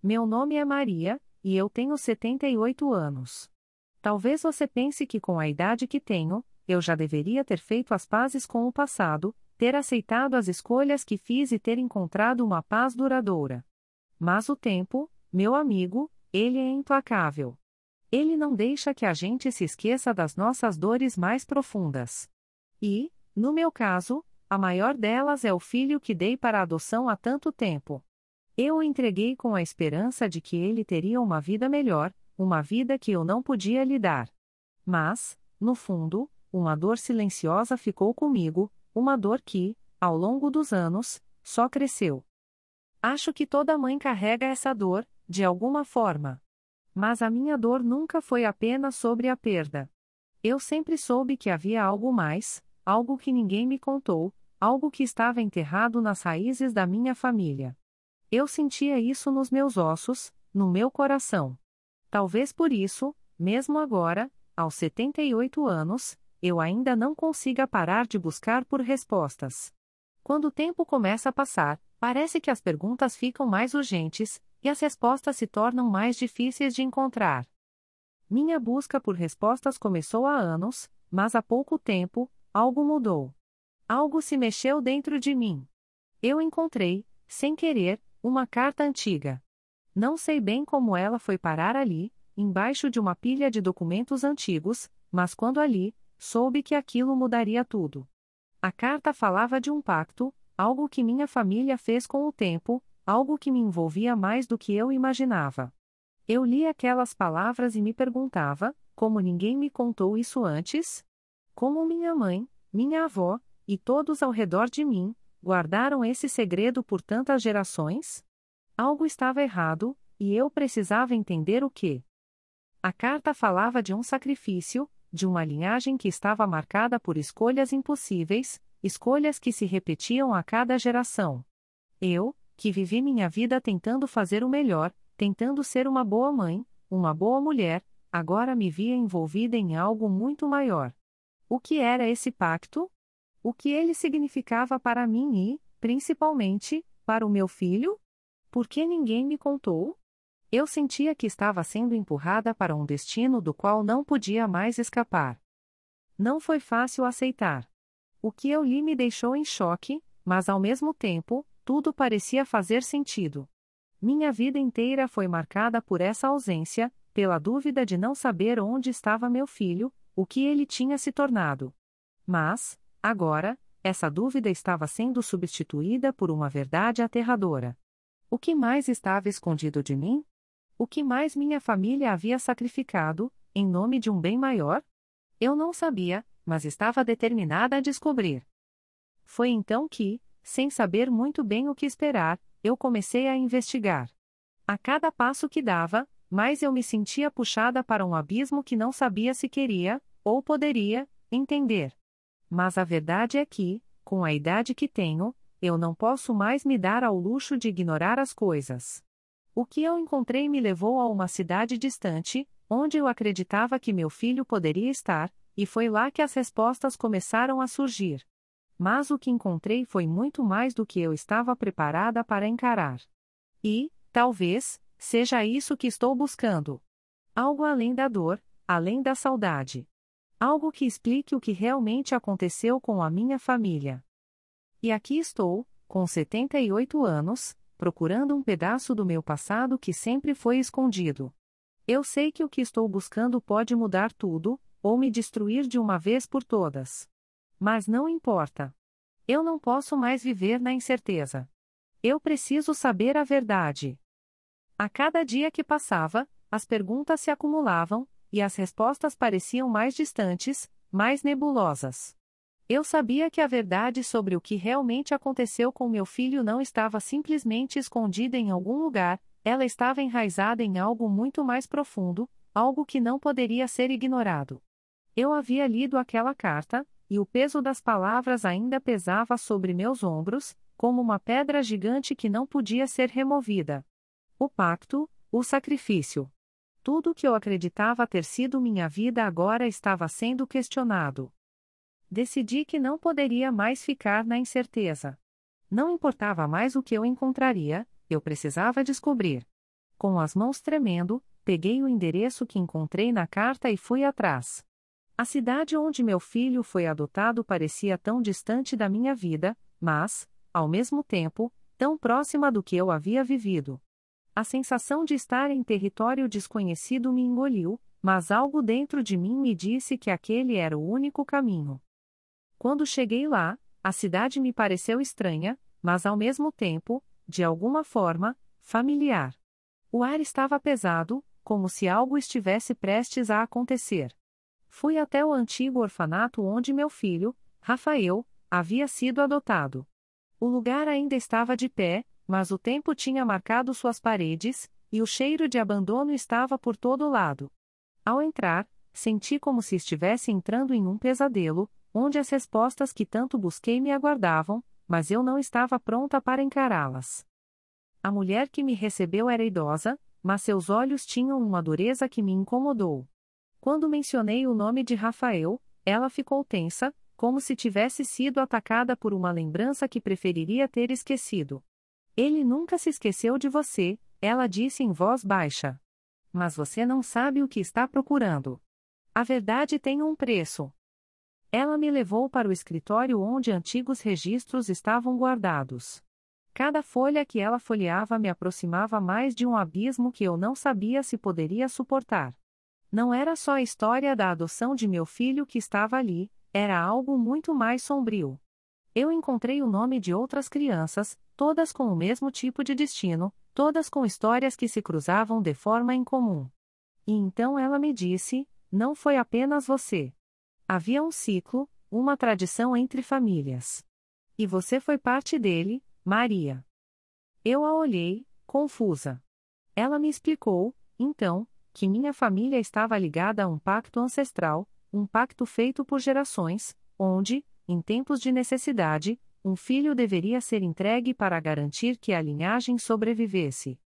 Meu nome é Maria, e eu tenho 78 anos. Talvez você pense que com a idade que tenho, eu já deveria ter feito as pazes com o passado, ter aceitado as escolhas que fiz e ter encontrado uma paz duradoura. Mas o tempo, meu amigo, ele é implacável. Ele não deixa que a gente se esqueça das nossas dores mais profundas. E, no meu caso, a maior delas é o filho que dei para adoção há tanto tempo. Eu o entreguei com a esperança de que ele teria uma vida melhor, uma vida que eu não podia lhe dar. Mas, no fundo, uma dor silenciosa ficou comigo, uma dor que, ao longo dos anos, só cresceu. Acho que toda mãe carrega essa dor, de alguma forma. Mas a minha dor nunca foi apenas sobre a perda. Eu sempre soube que havia algo mais, algo que ninguém me contou, algo que estava enterrado nas raízes da minha família. Eu sentia isso nos meus ossos, no meu coração. Talvez por isso, mesmo agora, aos 78 anos, eu ainda não consiga parar de buscar por respostas. Quando o tempo começa a passar, parece que as perguntas ficam mais urgentes, e as respostas se tornam mais difíceis de encontrar. Minha busca por respostas começou há anos, mas há pouco tempo, algo mudou. Algo se mexeu dentro de mim. Eu encontrei, sem querer, uma carta antiga. Não sei bem como ela foi parar ali, embaixo de uma pilha de documentos antigos, mas quando ali, soube que aquilo mudaria tudo. A carta falava de um pacto, algo que minha família fez com o tempo, algo que me envolvia mais do que eu imaginava. Eu li aquelas palavras e me perguntava, como ninguém me contou isso antes? Como minha mãe, minha avó, e todos ao redor de mim, guardaram esse segredo por tantas gerações? Algo estava errado, e eu precisava entender o que. A carta falava de um sacrifício, de uma linhagem que estava marcada por escolhas impossíveis, escolhas que se repetiam a cada geração. Eu, que vivi minha vida tentando fazer o melhor, tentando ser uma boa mãe, uma boa mulher, agora me via envolvida em algo muito maior. O que era esse pacto? O que ele significava para mim e, principalmente, para o meu filho? Por que ninguém me contou? Eu sentia que estava sendo empurrada para um destino do qual não podia mais escapar. Não foi fácil aceitar. O que eu li me deixou em choque, mas ao mesmo tempo, tudo parecia fazer sentido. Minha vida inteira foi marcada por essa ausência, pela dúvida de não saber onde estava meu filho, o que ele tinha se tornado. Mas, agora, essa dúvida estava sendo substituída por uma verdade aterradora. O que mais estava escondido de mim? O que mais minha família havia sacrificado, em nome de um bem maior? Eu não sabia, mas estava determinada a descobrir. Foi então que, sem saber muito bem o que esperar, eu comecei a investigar. A cada passo que dava, mais eu me sentia puxada para um abismo que não sabia se queria, ou poderia, entender. Mas a verdade é que, com a idade que tenho, eu não posso mais me dar ao luxo de ignorar as coisas. O que eu encontrei me levou a uma cidade distante, onde eu acreditava que meu filho poderia estar, e foi lá que as respostas começaram a surgir. Mas o que encontrei foi muito mais do que eu estava preparada para encarar. E, talvez, seja isso que estou buscando. Algo além da dor, além da saudade. Algo que explique o que realmente aconteceu com a minha família. E aqui estou, com 78 anos, procurando um pedaço do meu passado que sempre foi escondido. Eu sei que o que estou buscando pode mudar tudo, ou me destruir de uma vez por todas. Mas não importa. Eu não posso mais viver na incerteza. Eu preciso saber a verdade. A cada dia que passava, as perguntas se acumulavam, e as respostas pareciam mais distantes, mais nebulosas. Eu sabia que a verdade sobre o que realmente aconteceu com meu filho não estava simplesmente escondida em algum lugar, ela estava enraizada em algo muito mais profundo, algo que não poderia ser ignorado. Eu havia lido aquela carta, e o peso das palavras ainda pesava sobre meus ombros, como uma pedra gigante que não podia ser removida. O pacto, o sacrifício. Tudo o que eu acreditava ter sido minha vida agora estava sendo questionado. Decidi que não poderia mais ficar na incerteza. Não importava mais o que eu encontraria, eu precisava descobrir. Com as mãos tremendo, peguei o endereço que encontrei na carta e fui atrás. A cidade onde meu filho foi adotado parecia tão distante da minha vida, mas, ao mesmo tempo, tão próxima do que eu havia vivido. A sensação de estar em território desconhecido me engoliu, mas algo dentro de mim me disse que aquele era o único caminho. Quando cheguei lá, a cidade me pareceu estranha, mas ao mesmo tempo, de alguma forma, familiar. O ar estava pesado, como se algo estivesse prestes a acontecer. Fui até o antigo orfanato onde meu filho, Rafael, havia sido adotado. O lugar ainda estava de pé, mas o tempo tinha marcado suas paredes, e o cheiro de abandono estava por todo lado. Ao entrar, senti como se estivesse entrando em um pesadelo, onde as respostas que tanto busquei me aguardavam, mas eu não estava pronta para encará-las. A mulher que me recebeu era idosa, mas seus olhos tinham uma dureza que me incomodou. Quando mencionei o nome de Rafael, ela ficou tensa, como se tivesse sido atacada por uma lembrança que preferiria ter esquecido. Ele nunca se esqueceu de você, ela disse em voz baixa. Mas você não sabe o que está procurando. A verdade tem um preço. Ela me levou para o escritório onde antigos registros estavam guardados. Cada folha que ela folheava me aproximava mais de um abismo que eu não sabia se poderia suportar. Não era só a história da adoção de meu filho que estava ali, era algo muito mais sombrio. Eu encontrei o nome de outras crianças, todas com o mesmo tipo de destino, todas com histórias que se cruzavam de forma incomum. E então ela me disse: não foi apenas você. Havia um ciclo, uma tradição entre famílias. E você foi parte dele, Maria. Eu a olhei, confusa. Ela me explicou, então, que minha família estava ligada a um pacto ancestral, um pacto feito por gerações, onde, em tempos de necessidade, um filho deveria ser entregue para garantir que a linhagem sobrevivesse.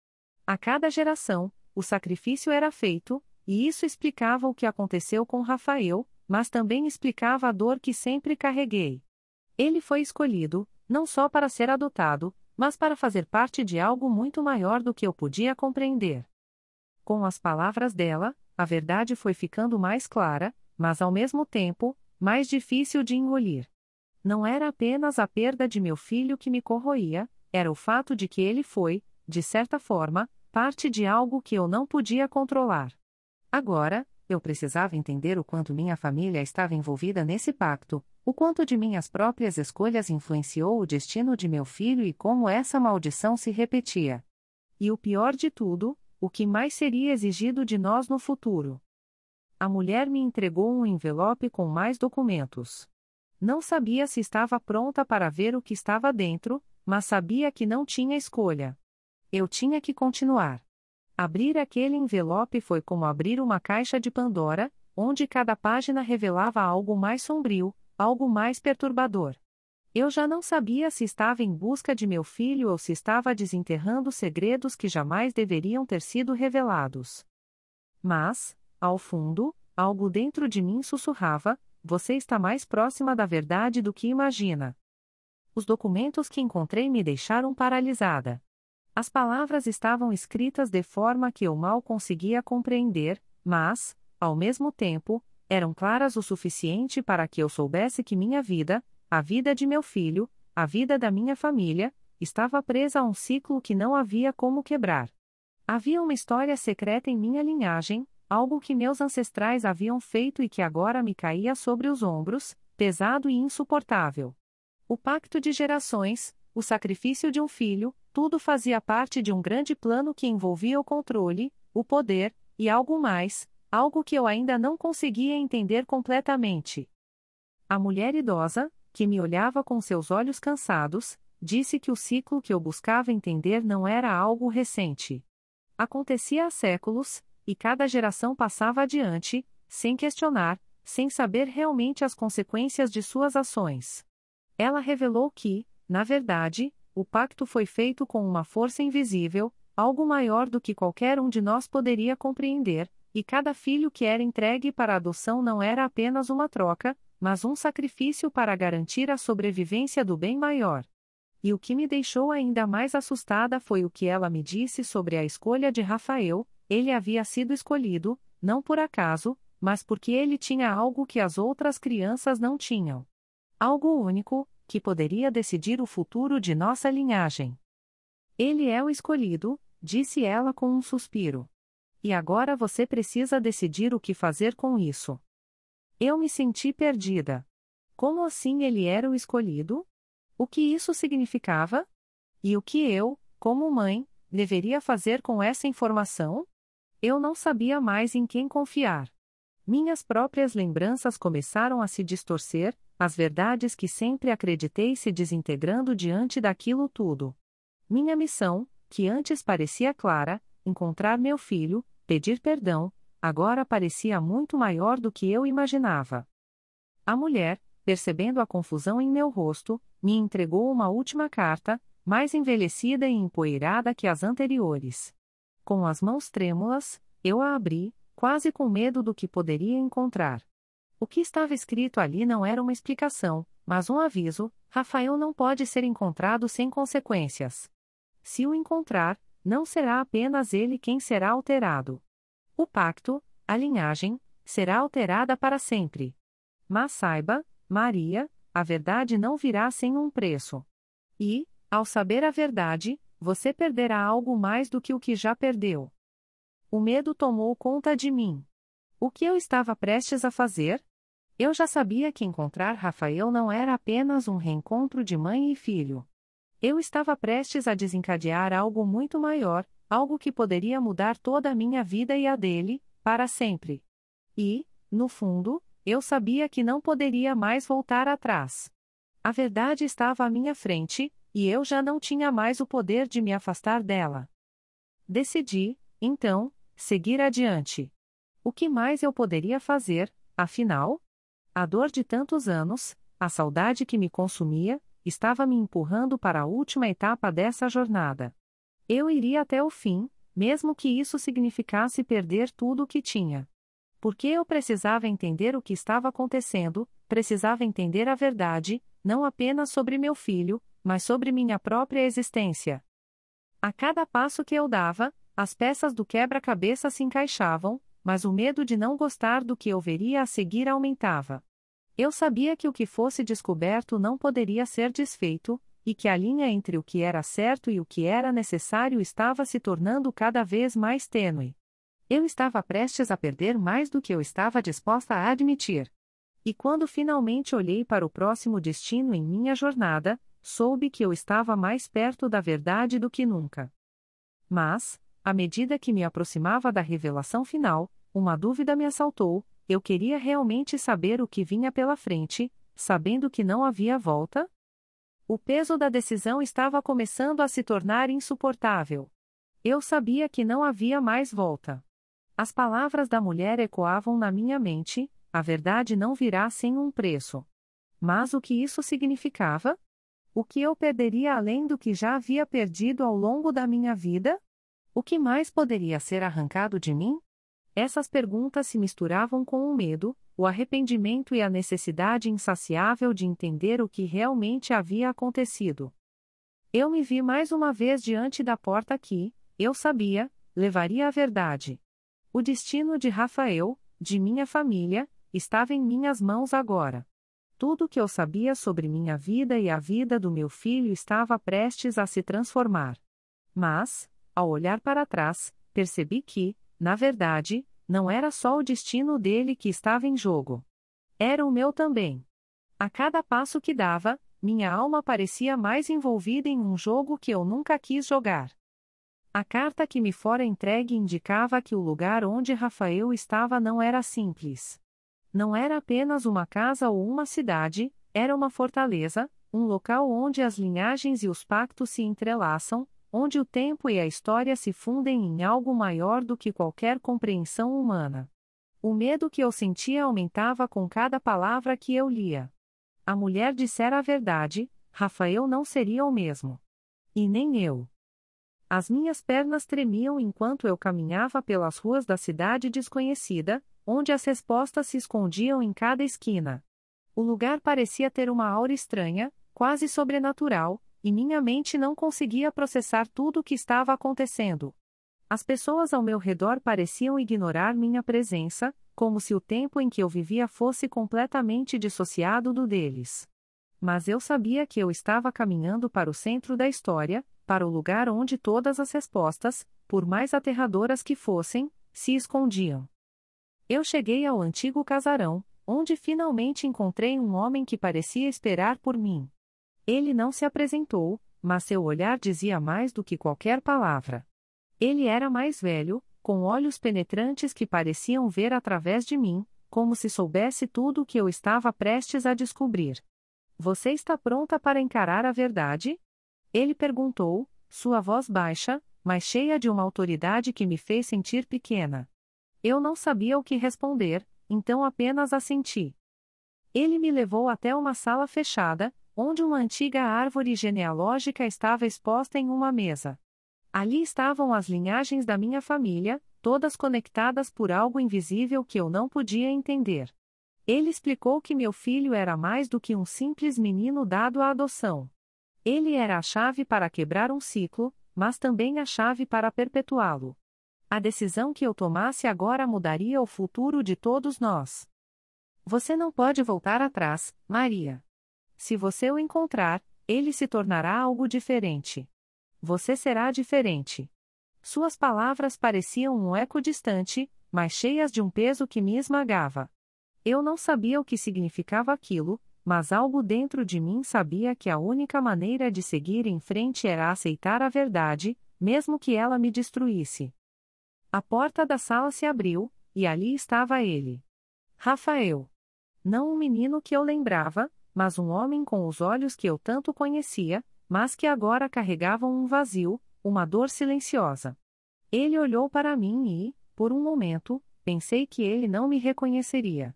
A cada geração, o sacrifício era feito, e isso explicava o que aconteceu com Rafael, mas também explicava a dor que sempre carreguei. Ele foi escolhido, não só para ser adotado, mas para fazer parte de algo muito maior do que eu podia compreender. Com as palavras dela, a verdade foi ficando mais clara, mas ao mesmo tempo, mais difícil de engolir. Não era apenas a perda de meu filho que me corroía, era o fato de que ele foi, de certa forma, parte de algo que eu não podia controlar. Agora, eu precisava entender o quanto minha família estava envolvida nesse pacto, o quanto de minhas próprias escolhas influenciou o destino de meu filho e como essa maldição se repetia. E o pior de tudo, o que mais seria exigido de nós no futuro. A mulher me entregou um envelope com mais documentos. Não sabia se estava pronta para ver o que estava dentro, mas sabia que não tinha escolha. Eu tinha que continuar. Abrir aquele envelope foi como abrir uma caixa de Pandora, onde cada página revelava algo mais sombrio, algo mais perturbador. Eu já não sabia se estava em busca de meu filho ou se estava desenterrando segredos que jamais deveriam ter sido revelados. Mas, ao fundo, algo dentro de mim sussurrava: você está mais próxima da verdade do que imagina. Os documentos que encontrei me deixaram paralisada. As palavras estavam escritas de forma que eu mal conseguia compreender, mas, ao mesmo tempo, eram claras o suficiente para que eu soubesse que minha vida, a vida de meu filho, a vida da minha família, estava presa a um ciclo que não havia como quebrar. Havia uma história secreta em minha linhagem, algo que meus ancestrais haviam feito e que agora me caía sobre os ombros, pesado e insuportável. O pacto de gerações, o sacrifício de um filho, tudo fazia parte de um grande plano que envolvia o controle, o poder, e algo mais, algo que eu ainda não conseguia entender completamente. A mulher idosa, que me olhava com seus olhos cansados, disse que o ciclo que eu buscava entender não era algo recente. Acontecia há séculos, e cada geração passava adiante, sem questionar, sem saber realmente as consequências de suas ações. Ela revelou que, na verdade, o pacto foi feito com uma força invisível, algo maior do que qualquer um de nós poderia compreender, e cada filho que era entregue para adoção não era apenas uma troca, mas um sacrifício para garantir a sobrevivência do bem maior. E o que me deixou ainda mais assustada foi o que ela me disse sobre a escolha de Rafael. Ele havia sido escolhido, não por acaso, mas porque ele tinha algo que as outras crianças não tinham. Algo único, que poderia decidir o futuro de nossa linhagem. Ele é o escolhido, disse ela com um suspiro. E agora você precisa decidir o que fazer com isso. Eu me senti perdida. Como assim ele era o escolhido? O que isso significava? E o que eu, como mãe, deveria fazer com essa informação? Eu não sabia mais em quem confiar. Minhas próprias lembranças começaram a se distorcer, as verdades que sempre acreditei se desintegrando diante daquilo tudo. Minha missão, que antes parecia clara, encontrar meu filho, pedir perdão, agora parecia muito maior do que eu imaginava. A mulher, percebendo a confusão em meu rosto, me entregou uma última carta, mais envelhecida e empoeirada que as anteriores. Com as mãos trêmulas, eu a abri, quase com medo do que poderia encontrar. O que estava escrito ali não era uma explicação, mas um aviso: Rafael não pode ser encontrado sem consequências. Se o encontrar, não será apenas ele quem será alterado. O pacto, a linhagem, será alterada para sempre. Mas saiba, Maria, a verdade não virá sem um preço. E, ao saber a verdade, você perderá algo mais do que o que já perdeu. O medo tomou conta de mim. O que eu estava prestes a fazer? Eu já sabia que encontrar Rafael não era apenas um reencontro de mãe e filho. Eu estava prestes a desencadear algo muito maior, algo que poderia mudar toda a minha vida e a dele, para sempre. E, no fundo, eu sabia que não poderia mais voltar atrás. A verdade estava à minha frente, e eu já não tinha mais o poder de me afastar dela. Decidi, então, seguir adiante. O que mais eu poderia fazer, afinal? A dor de tantos anos, a saudade que me consumia, estava me empurrando para a última etapa dessa jornada. Eu iria até o fim, mesmo que isso significasse perder tudo o que tinha. Porque eu precisava entender o que estava acontecendo, precisava entender a verdade, não apenas sobre meu filho, mas sobre minha própria existência. A cada passo que eu dava, as peças do quebra-cabeça se encaixavam, mas o medo de não gostar do que eu veria a seguir aumentava. Eu sabia que o que fosse descoberto não poderia ser desfeito, e que a linha entre o que era certo e o que era necessário estava se tornando cada vez mais tênue. Eu estava prestes a perder mais do que eu estava disposta a admitir. E quando finalmente olhei para o próximo destino em minha jornada, soube que eu estava mais perto da verdade do que nunca. Mas, à medida que me aproximava da revelação final, uma dúvida me assaltou: eu queria realmente saber o que vinha pela frente, sabendo que não havia volta? O peso da decisão estava começando a se tornar insuportável. Eu sabia que não havia mais volta. As palavras da mulher ecoavam na minha mente: a verdade não virá sem um preço. Mas o que isso significava? O que eu perderia além do que já havia perdido ao longo da minha vida? O que mais poderia ser arrancado de mim? Essas perguntas se misturavam com o medo, o arrependimento e a necessidade insaciável de entender o que realmente havia acontecido. Eu me vi mais uma vez diante da porta que, eu sabia, levaria à verdade. O destino de Rafael, de minha família, estava em minhas mãos agora. Tudo o que eu sabia sobre minha vida e a vida do meu filho estava prestes a se transformar. Mas, ao olhar para trás, percebi que, na verdade, não era só o destino dele que estava em jogo. Era o meu também. A cada passo que dava, minha alma parecia mais envolvida em um jogo que eu nunca quis jogar. A carta que me fora entregue indicava que o lugar onde Rafael estava não era simples. Não era apenas uma casa ou uma cidade, era uma fortaleza, um local onde as linhagens e os pactos se entrelaçam, onde o tempo e a história se fundem em algo maior do que qualquer compreensão humana. O medo que eu sentia aumentava com cada palavra que eu lia. A mulher dissera a verdade: Rafael não seria o mesmo. E nem eu. As minhas pernas tremiam enquanto eu caminhava pelas ruas da cidade desconhecida, onde as respostas se escondiam em cada esquina. O lugar parecia ter uma aura estranha, quase sobrenatural, e minha mente não conseguia processar tudo o que estava acontecendo. As pessoas ao meu redor pareciam ignorar minha presença, como se o tempo em que eu vivia fosse completamente dissociado do deles. Mas eu sabia que eu estava caminhando para o centro da história, para o lugar onde todas as respostas, por mais aterradoras que fossem, se escondiam. Eu cheguei ao antigo casarão, onde finalmente encontrei um homem que parecia esperar por mim. Ele não se apresentou, mas seu olhar dizia mais do que qualquer palavra. Ele era mais velho, com olhos penetrantes que pareciam ver através de mim, como se soubesse tudo o que eu estava prestes a descobrir. Você está pronta para encarar a verdade? Ele perguntou, sua voz baixa, mas cheia de uma autoridade que me fez sentir pequena. Eu não sabia o que responder, então apenas assenti. Ele me levou até uma sala fechada, onde uma antiga árvore genealógica estava exposta em uma mesa. Ali estavam as linhagens da minha família, todas conectadas por algo invisível que eu não podia entender. Ele explicou que meu filho era mais do que um simples menino dado à adoção. Ele era a chave para quebrar um ciclo, mas também a chave para perpetuá-lo. A decisão que eu tomasse agora mudaria o futuro de todos nós. Você não pode voltar atrás, Maria. Se você o encontrar, ele se tornará algo diferente. Você será diferente. Suas palavras pareciam um eco distante, mas cheias de um peso que me esmagava. Eu não sabia o que significava aquilo, mas algo dentro de mim sabia que a única maneira de seguir em frente era aceitar a verdade, mesmo que ela me destruísse. A porta da sala se abriu, e ali estava ele. Rafael. Não um menino que eu lembrava, mas um homem com os olhos que eu tanto conhecia, mas que agora carregavam um vazio, uma dor silenciosa. Ele olhou para mim e, por um momento, pensei que ele não me reconheceria.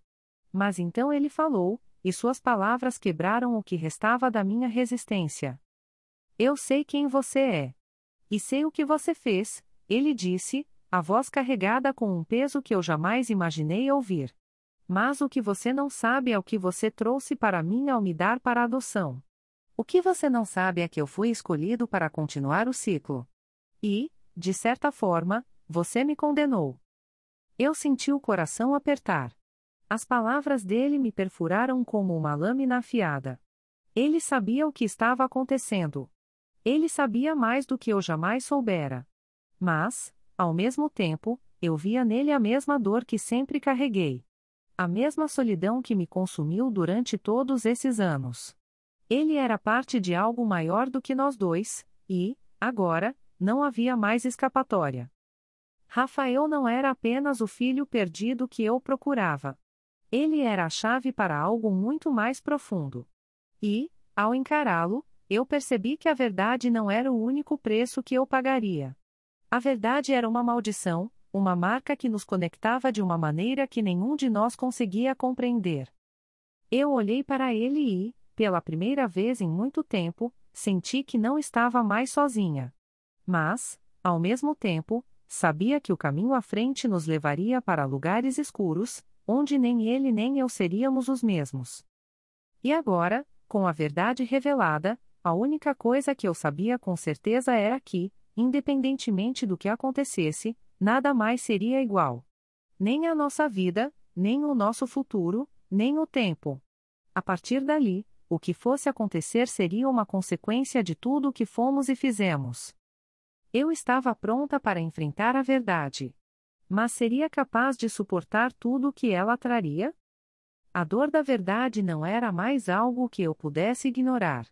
Mas então ele falou, e suas palavras quebraram o que restava da minha resistência. Eu sei quem você é. E sei o que você fez, ele disse, a voz carregada com um peso que eu jamais imaginei ouvir. Mas o que você não sabe é o que você trouxe para mim ao me dar para adoção. O que você não sabe é que eu fui escolhido para continuar o ciclo. E, de certa forma, você me condenou. Eu senti o coração apertar. As palavras dele me perfuraram como uma lâmina afiada. Ele sabia o que estava acontecendo. Ele sabia mais do que eu jamais soubera. Mas, ao mesmo tempo, eu via nele a mesma dor que sempre carreguei. A mesma solidão que me consumiu durante todos esses anos. Ele era parte de algo maior do que nós dois, e, agora, não havia mais escapatória. Rafael não era apenas o filho perdido que eu procurava. Ele era a chave para algo muito mais profundo. E, ao encará-lo, eu percebi que a verdade não era o único preço que eu pagaria. A verdade era uma maldição, uma marca que nos conectava de uma maneira que nenhum de nós conseguia compreender. Eu olhei para ele e, pela primeira vez em muito tempo, senti que não estava mais sozinha. Mas, ao mesmo tempo, sabia que o caminho à frente nos levaria para lugares escuros, onde nem ele nem eu seríamos os mesmos. E agora, com a verdade revelada, a única coisa que eu sabia com certeza era que, independentemente do que acontecesse, nada mais seria igual. Nem a nossa vida, nem o nosso futuro, nem o tempo. A partir dali, o que fosse acontecer seria uma consequência de tudo o que fomos e fizemos. Eu estava pronta para enfrentar a verdade. Mas seria capaz de suportar tudo o que ela traria? A dor da verdade não era mais algo que eu pudesse ignorar.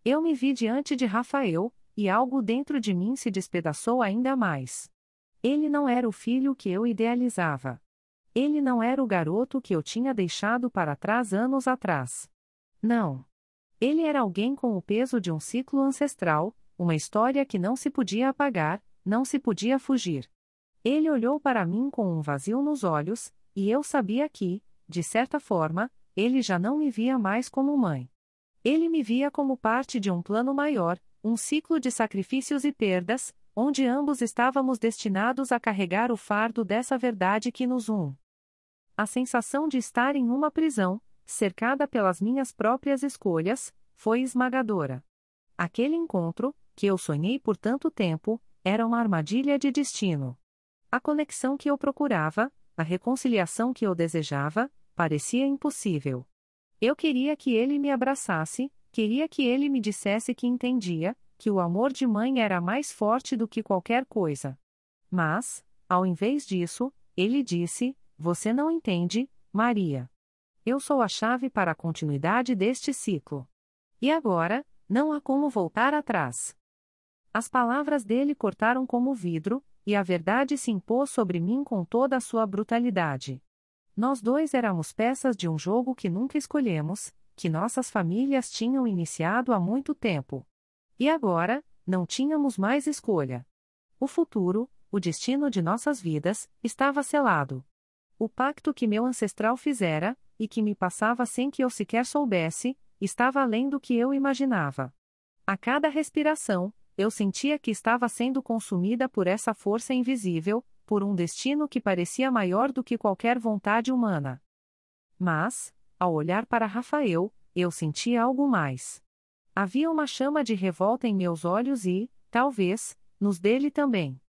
Eu me vi diante de Rafael, e algo dentro de mim se despedaçou ainda mais. Ele não era o filho que eu idealizava. Ele não era o garoto que eu tinha deixado para trás anos atrás. Não. Ele era alguém com o peso de um ciclo ancestral, uma história que não se podia apagar, não se podia fugir. Ele olhou para mim com um vazio nos olhos, e eu sabia que, de certa forma, ele já não me via mais como mãe. Ele me via como parte de um plano maior, um ciclo de sacrifícios e perdas, onde ambos estávamos destinados a carregar o fardo dessa verdade que nos une. A sensação de estar em uma prisão, cercada pelas minhas próprias escolhas, foi esmagadora. Aquele encontro, que eu sonhei por tanto tempo, era uma armadilha de destino. A conexão que eu procurava, a reconciliação que eu desejava, parecia impossível. Eu queria que ele me abraçasse, queria que ele me dissesse que entendia, que o amor de mãe era mais forte do que qualquer coisa. Mas, ao invés disso, ele disse: "Você não entende, Maria. Eu sou a chave para a continuidade deste ciclo. E agora, não há como voltar atrás." As palavras dele cortaram como vidro, e a verdade se impôs sobre mim com toda a sua brutalidade. Nós dois éramos peças de um jogo que nunca escolhemos, que nossas famílias tinham iniciado há muito tempo. E agora, não tínhamos mais escolha. O futuro, o destino de nossas vidas, estava selado. O pacto que meu ancestral fizera, e que me passava sem que eu sequer soubesse, estava além do que eu imaginava. A cada respiração, eu sentia que estava sendo consumida por essa força invisível, por um destino que parecia maior do que qualquer vontade humana. Mas, ao olhar para Rafael, eu sentia algo mais. Havia uma chama de revolta em meus olhos e, talvez, nos dele também.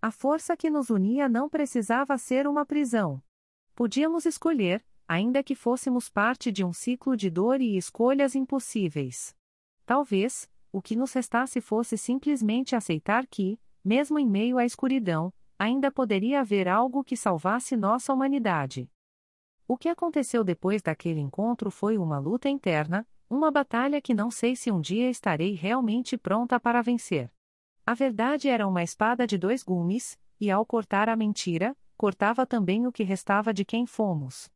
A força que nos unia não precisava ser uma prisão. Podíamos escolher, ainda que fôssemos parte de um ciclo de dor e escolhas impossíveis. Talvez, o que nos restasse fosse simplesmente aceitar que, mesmo em meio à escuridão, ainda poderia haver algo que salvasse nossa humanidade. O que aconteceu depois daquele encontro foi uma luta interna, uma batalha que não sei se um dia estarei realmente pronta para vencer. A verdade era uma espada de dois gumes, e ao cortar a mentira, cortava também o que restava de quem fomos.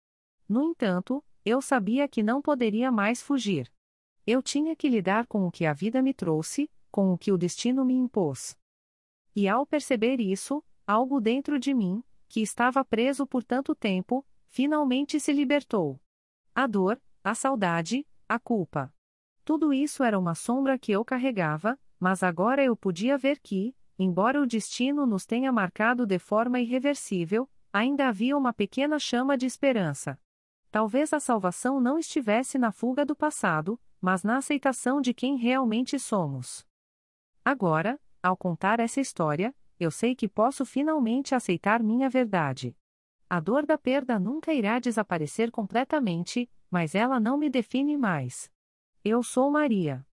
No entanto, eu sabia que não poderia mais fugir. Eu tinha que lidar com o que a vida me trouxe, com o que o destino me impôs. E ao perceber isso, algo dentro de mim, que estava preso por tanto tempo, finalmente se libertou. A dor, a saudade, a culpa. Tudo isso era uma sombra que eu carregava, mas agora eu podia ver que, embora o destino nos tenha marcado de forma irreversível, ainda havia uma pequena chama de esperança. Talvez a salvação não estivesse na fuga do passado, mas na aceitação de quem realmente somos. Agora, ao contar essa história, eu sei que posso finalmente aceitar minha verdade. A dor da perda nunca irá desaparecer completamente, mas ela não me define mais. Eu sou Maria.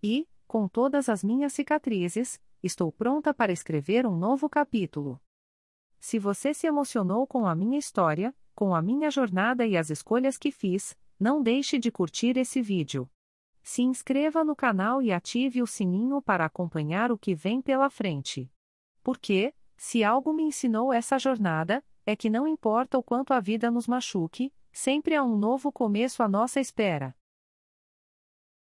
E, com todas as minhas cicatrizes, estou pronta para escrever um novo capítulo. Se você se emocionou com a minha história, com a minha jornada e as escolhas que fiz, não deixe de curtir esse vídeo. Se inscreva no canal e ative o sininho para acompanhar o que vem pela frente. Porque, se algo me ensinou essa jornada, é que não importa o quanto a vida nos machuque, sempre há um novo começo à nossa espera.